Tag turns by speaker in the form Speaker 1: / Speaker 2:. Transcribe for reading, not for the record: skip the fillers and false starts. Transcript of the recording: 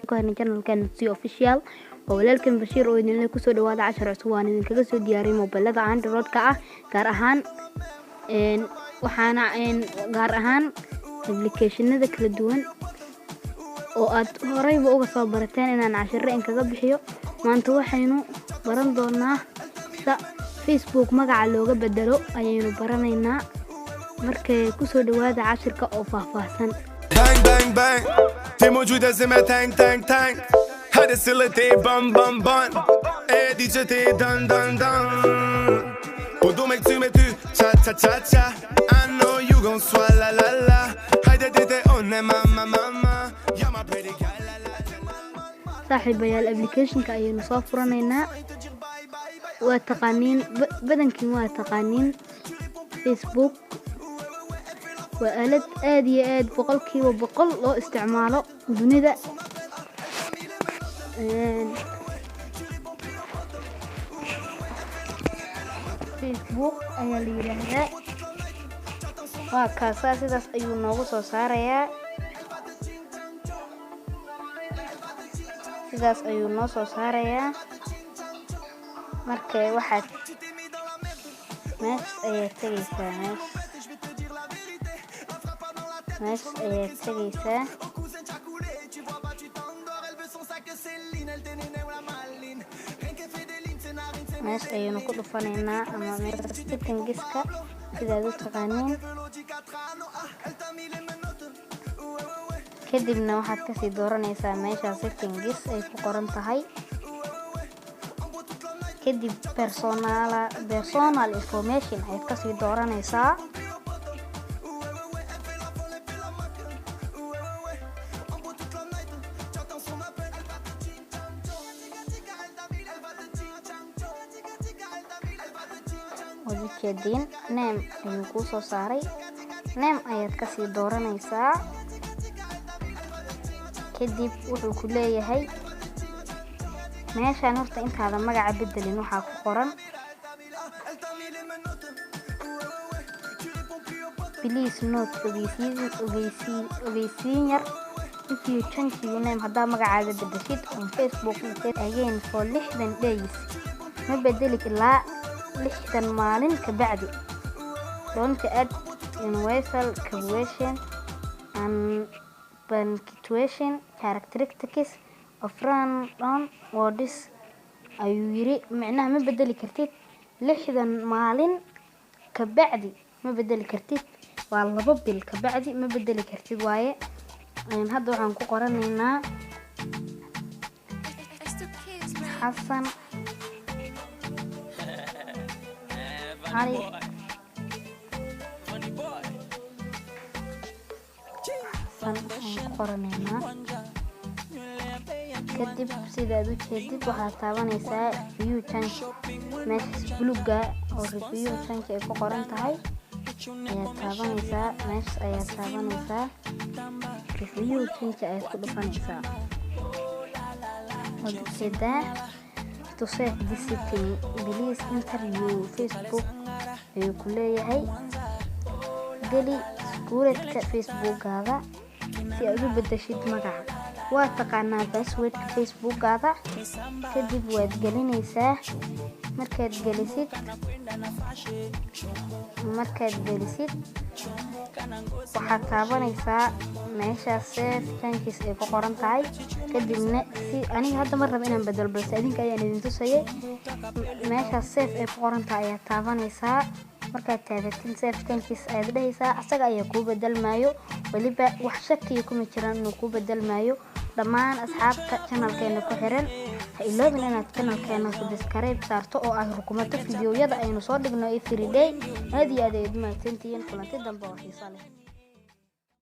Speaker 1: كان channel سي official ولكن بشير oo idin ku soo dhawaada 10 cusub waan idin kaga soo diyaariyay mobilada Android ka ah gaar ahaan waxaana gaar ahaan applicationada kala duwan oo aad horeyba uga soo barateen inaan 10 in kaga bixiyo maanta waxaynu baran doonaa sida Facebook magaca looga bedelo ayaynu baranaynaa markay ku soo dhawaada 10 oo faahfaahsan
Speaker 2: bang bang bang t'es موجودة زي ما تانك تانك تانك هذا سلتي بام بام بام et DJ t'es dan dan dan Podo mec tu mets tu cha cha cha cha I know you gon' swalla la la هيدا تيتي on mama mama يا ما pretty girl la la
Speaker 1: saaxiibayaal application-ka ayaynu soo furanaynaa waa taqaaniin badankiin waa taqaaniin Facebook waa aalad aad iyo aad boqolkiiba boqol loo isticmaalo dunida Facebook ayaa la yiraahdaa waa kaasa sidaas ayuu noogu soo saarayaa sidaas ayuu noo soo saarayaa markay waxaad meesh ayaa tagaysaa meesh ayaa tagaysaa meesh ayaynu ku dhufanaynaa ama settingska sidaad u taqaaniin kadibna waxaad kasii dooranaysaa meesha settings ay ku qoran tahay kadib personal information ayaad kasii dooranaysaa wajikeedin name ayuu kuu soo saaray name ayaad kasii dooranaysaa kadib wuxuu ku leeyahay meeshaan horta intaada magaca bedelin waxaa ku qoran please note ogeysiin yar if you change your name haddaa magacaaga bedeshid on Facebook again for 60 days ma bedeli ilaa 60 maalin ka bacdi don't add universal question and punctuation characteristics of random words ayuu yiri macnaha ma bedeli kartid 60 maalin ka bacdi ma bedeli kartid waa 2 bil ka bacdi ma bedeli kartid waaye hadda waxaan ku qoranaynaa Xasan Ali qoranaynaa kadib sidaad u jeedid waxaad taabanaysaa review change meesha buluga oo review change ay ku qoran tahay ayaad taabanaysaa meesha ayaad taabanaysaa review change ayaad ku dhufanaysaa wajikeedaa to save this setting please enter your Facebook ayuu ku leeyahay geli skuuradka Facebookaaga si aad u bedeshid magaca waa taqaanaa passwordka Facebookaaga kadib waad gelinaysaa markaad gelisid waxaad taabanaysaa meesha save changes ay ku qoran tahay kadibna si aniga hadda ma rabo inaan bedelo balse adinka ayaan idin tusayay meesha save ay ku qoran tahay ayaad taabanaysaa markaad taabatin save changes ayaad dhahaysaa asaga ayaa kuu bedelmaayo waliba wax shaki kuma jiraan inuu kuu bedelmaayo dhammaan asxaabta channelkeena ku xiran ha iloobin inaad channelkeena subscribe saarto oo aad rukumato fiidiyowyada aynu soo dhigno every day aad iyo aad ay u mahadsantihiin kulanti dambe oo xiiso leh